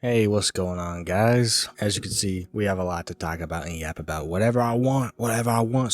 Hey, what's going on, guys? As you can see, we have a lot to talk about and yap about whatever I want.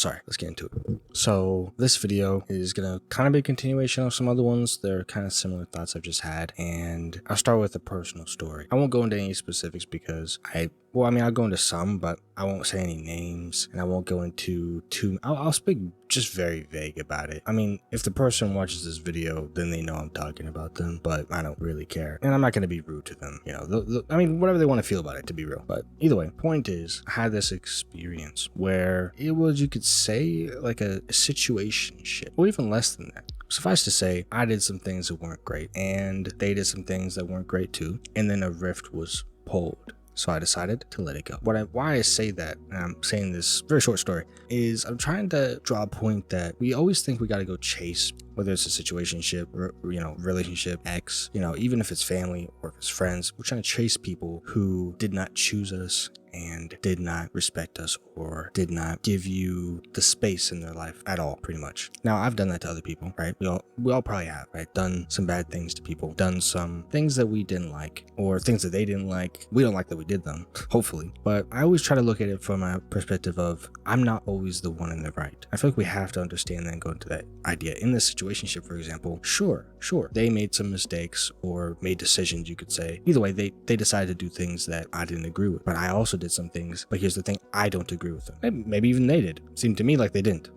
Sorry, let's get into it. So this video is gonna kind of be a continuation of some other ones. They're kind of similar thoughts I've just had, and I'll start with a personal story. I won't go into any specifics because I'll go into some, but I won't say any names, and I won't go into I'll speak just very vague about it. I mean, if the person watches this video, then they know I'm talking about them, but I don't really care. And I'm not going to be rude to them. You know, whatever they want to feel about it, to be real. But either way, point is, I had this experience where it was, you could say, like a situationship, or even less than that. Suffice to say, I did some things that weren't great, and they did some things that weren't great too, and then a rift was pulled. So I decided to let it go. Why I say that, and I'm saying this very short story, is I'm trying to draw a point that we always think we got to go chase, whether it's a situationship, relationship, ex, even if it's family or if it's friends. We're trying to chase people who did not choose us and did not respect us or did not give you the space in their life at all, pretty much. Now, I've done that to other people, right? We all probably have, right? Done some bad things to people, done some things that we didn't like, or things that they didn't like. We don't like that we did them, hopefully. But I always try to look at it from a perspective of, I'm not always the one in the right. I feel like we have to understand that and go into that idea. In this situationship, for example, sure, they made some mistakes or made decisions, you could say. Either way, they decided to do things that I didn't agree with. But I also did some things, but here's the thing, I don't agree with them. Maybe even they did. Seemed to me like they didn't.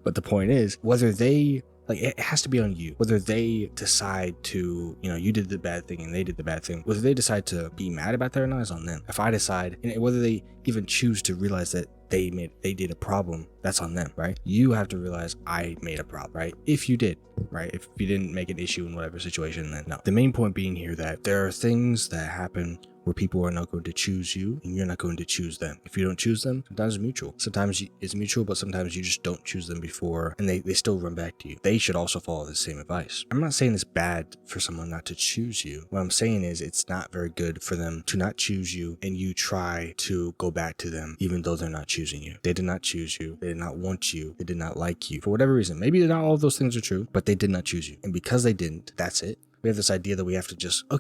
But the point is, whether they, it has to be on you. Whether they decide to, you did the bad thing and they did the bad thing, whether they decide to be mad about that or not is on them. If I decide, and whether they even choose to realize that they did a problem, that's on them, right? You have to realize I made a problem, right? If you did, right? If you didn't make an issue in whatever situation, then no. The main point being here that there are things that happen where people are not going to choose you and you're not going to choose them. If you don't choose them, sometimes it's mutual. Sometimes it's mutual, but sometimes you just don't choose them before and they still run back to you. They should also follow the same advice. I'm not saying it's bad for someone not to choose you. What I'm saying is it's not very good for them to not choose you and you try to go back to them even though they're not choosing you. They did not choose you. They did not want you. They did not like you for whatever reason. Maybe not all of those things are true, but they did not choose you. And because they didn't, that's it. We have this idea that we have to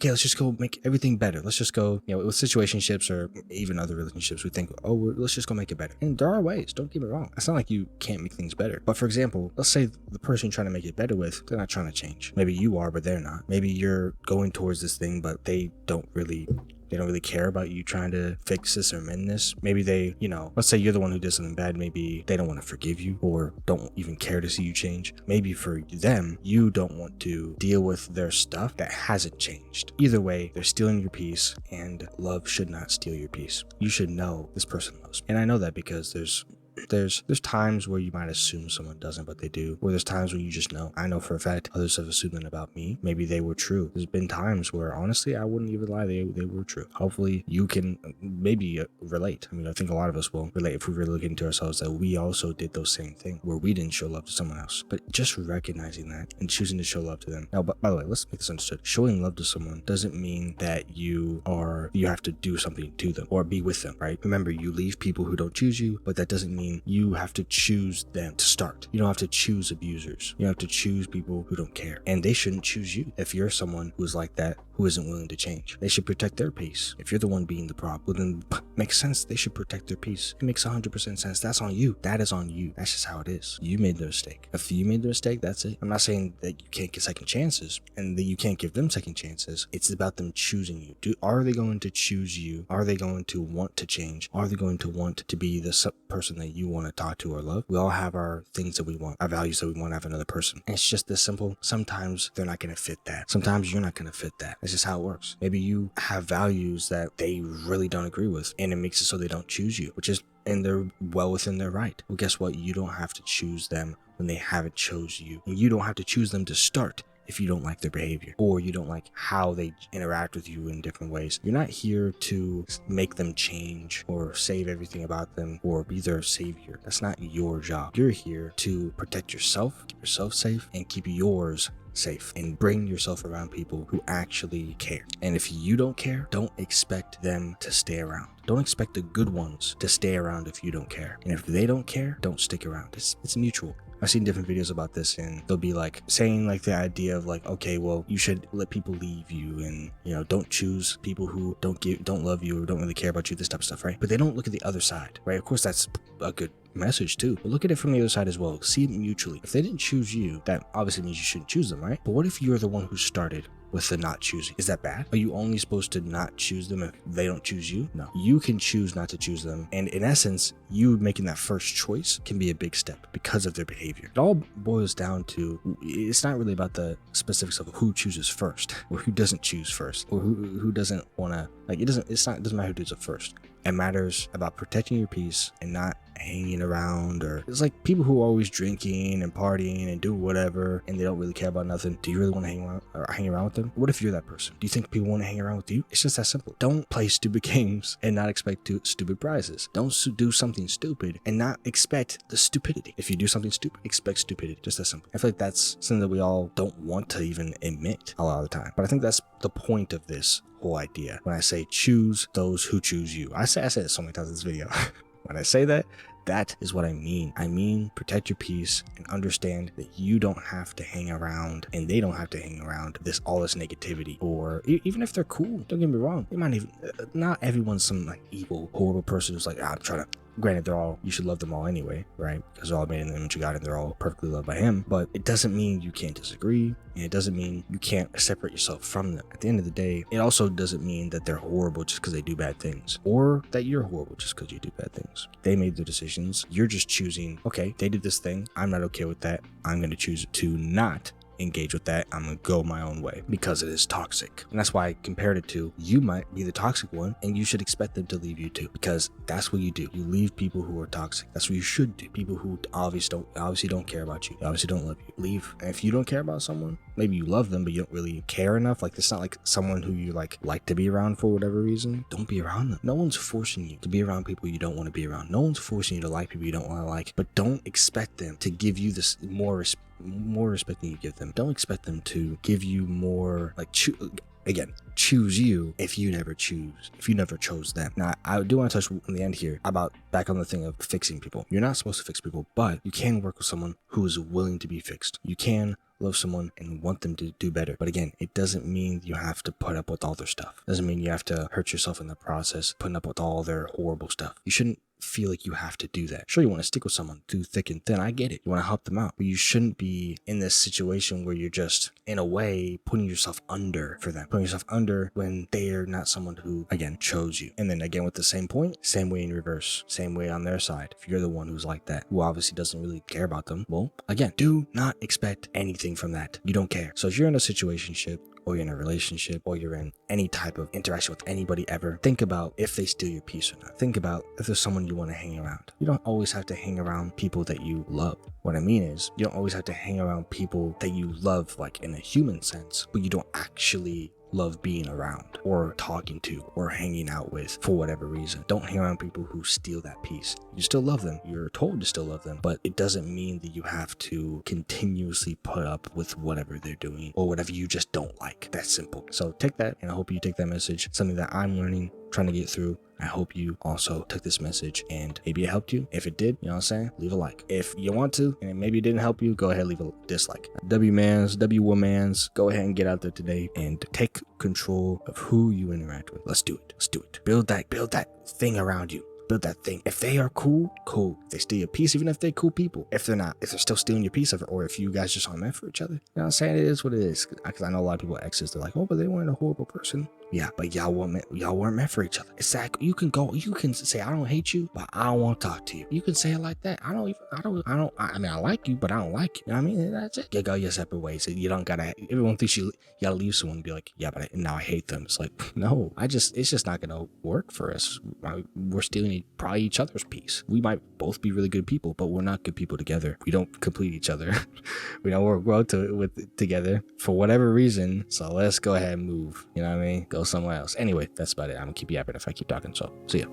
let's just go make everything better. Let's just go, with situationships or even other relationships, we think, let's just go make it better. And there are ways, don't get me wrong. It's not like you can't make things better. But for example, let's say the person you're trying to make it better with, they're not trying to change. Maybe you are, but they're not. Maybe you're going towards this thing, but they don't really care about you trying to fix this or mend this. Maybe they, let's say you're the one who did something bad. Maybe they don't want to forgive you or don't even care to see you change. Maybe for them, you don't want to deal with their stuff that hasn't changed. Either way, they're stealing your peace, and love should not steal your peace. You should know this person loves me. And I know that because there's times where you might assume someone doesn't, but they do. Or there's times when you just know. I know for a fact others have assumed that about me. Maybe they were true. There's been times where honestly I wouldn't even lie, they were true. Hopefully you can maybe relate. I think a lot of us will relate if we really look into ourselves that we also did those same things where we didn't show love to someone else. But just recognizing that and choosing to show love to them. Now, by the way, let's make this understood. Showing love to someone doesn't mean that you have to do something to them or be with them, right? Remember, you leave people who don't choose you, but that doesn't mean you have to choose them to start. You don't have to choose abusers. You don't have to choose people who don't care. And they shouldn't choose you. If you're someone who's like that, who isn't willing to change, they should protect their peace. If you're the one being the problem, then makes sense. They should protect their peace. It makes 100% sense. That's on you. That is on you. That's just how it is. You made the mistake. If you made the mistake, that's it. I'm not saying that you can't get second chances and that you can't give them second chances. It's about them choosing you. Are they going to choose you? Are they going to want to change? Are they going to want to be the person that you want to talk to or love? We all have our things that we want, our values that we want to have another person. And it's just this simple. Sometimes they're not going to fit that. Sometimes you're not going to fit that. It's just how it works. Maybe you have values that they really don't agree with, and it makes it so they don't choose you, and they're well within their right. Well, guess what? You don't have to choose them when they haven't chose you. And you don't have to choose them to start if you don't like their behavior or you don't like how they interact with you in different ways. You're not here to make them change or save everything about them or be their savior. That's not your job. You're here to protect yourself, keep yourself safe, and keep yours safe, and bring yourself around people who actually care. And if you don't care, don't expect them to stay around. Don't expect the good ones to stay around if you don't care. And if they don't care, don't stick around. It's mutual. I've seen different videos about this, and they'll be like saying like the idea of like, okay, well, you should let people leave you, and don't choose people who don't love you or don't really care about you, this type of stuff, right? But they don't look at the other side, right? Of course, that's a good message too, but look at it from the other side as well. See it mutually. If they didn't choose you, that obviously means you shouldn't choose them, right? But what if you're the one who started with the not choosing? Is that bad? Are you only supposed to not choose them if they don't choose you? No, you can choose not to choose them, and in essence, you making that first choice can be a big step because of their behavior. It all boils down to, it's not really about the specifics of who chooses first or who doesn't choose first or who doesn't want to, like, it doesn't matter who does it first. It matters about protecting your peace and not hanging around. Or it's like people who are always drinking and partying and do whatever and they don't really care about nothing. Do you really want to hang around with them? What if you're that person? Do you think people want to hang around with you? It's just that simple. Don't play stupid games and not expect stupid prizes. Don't do something stupid and not expect the stupidity. If you do something stupid, expect stupidity. Just that simple. I feel like that's something that we all don't want to even admit a lot of the time, but I think that's the point of this whole idea. When I say choose those who choose you, I said it so many times in this video. When I say that, that is what I mean. I mean, protect your peace and understand that you don't have to hang around and they don't have to hang around all this negativity. Or even if they're cool, don't get me wrong, they might even, not everyone's some like evil, horrible person who's like, I'm trying to, granted, you should love them all anyway, right? Because they're all made in the image of God and they're all perfectly loved by him. But it doesn't mean you can't disagree, and it doesn't mean you can't separate yourself from them. At the end of the day, it also doesn't mean that they're horrible just because they do bad things, or that you're horrible just because you do bad things. They made their decisions. You're just choosing, okay, they did this thing, I'm not okay with that, I'm going to choose to not engage with that. I'm gonna go my own way because it is toxic. And that's why I compared it to, you might be the toxic one and you should expect them to leave you too, because that's what you do. You leave people who are toxic. That's what you should do. People who obviously don't care about you, obviously don't love you, leave. And if you don't care about someone, maybe you love them but you don't really care enough, like it's not like someone who you like to be around for whatever reason, don't be around them. No one's forcing you to be around people you don't want to be around. No one's forcing you to like people you don't want to like, but don't expect them to give you this more respect than you give them. Don't expect them to give you more, like, choose you if you never chose them. Now, I do want to touch in the end here about back on the thing of fixing people. You're not supposed to fix people, but you can work with someone who is willing to be fixed. You can love someone and want them to do better. But again, it doesn't mean you have to put up with all their stuff. It doesn't mean you have to hurt yourself in the process, putting up with all their horrible stuff. You shouldn't feel like you have to do that. Sure, you want to stick with someone through thick and thin. I get it. You want to help them out, but you shouldn't be in this situation where you're just, in a way, putting yourself under for them, putting yourself under when they're not someone who, again, chose you. And then again, with the same point, same way in reverse, same way on their side. If you're the one who's like that, who obviously doesn't really care about them, well, again, do not expect anything from that. You don't care. So if you're in a situationship, or you're in a relationship, or you're in any type of interaction with anybody ever, think about if they steal your peace or not. Think about if there's someone you want to hang around. You don't always have to hang around people that you love. What I mean is, you don't always have to hang around people that you love, like in a human sense, but you don't actually love being around or talking to or hanging out with for whatever reason. Don't hang around people who steal that peace. You still love them. You're told to still love them, but it doesn't mean that you have to continuously put up with whatever they're doing or whatever you just don't like. That's simple. So take that, and I hope you take that message. Something that I'm learning, trying to get through. I hope you also took this message and maybe it helped you. If it did, you know what I'm saying? Leave a like. If you want to, and maybe it didn't help you, go ahead, leave a dislike. W-womans, go ahead and get out there today and take control of who you interact with. Let's do it. Let's do it. Build that thing around you. Build that thing. If they are cool. If they steal your peace, even if they're cool people. If they're not, if they're still stealing your peace, or if you guys just aren't meant for each other. You know what I'm saying? It is what it is. Because I know a lot of people, exes, they're like, oh, but they weren't a horrible person. Yeah, but y'all weren't meant for each other. It's like, you can say, I don't hate you, but I don't want to talk to you. You can say it like that. I mean, I like you, but I don't like you. You know what I mean? That's it. You go your separate ways. You don't gotta, everyone thinks you gotta leave someone and be like, yeah, but now I hate them. It's like, no, it's just not gonna work for us. We're stealing probably each other's peace. We might both be really good people, but we're not good people together. We don't complete each other. We don't work well together for whatever reason. So let's go ahead and move. You know what I mean? Go somewhere else. Anyway, that's about it. I'm gonna keep yapping if I keep talking. So see ya.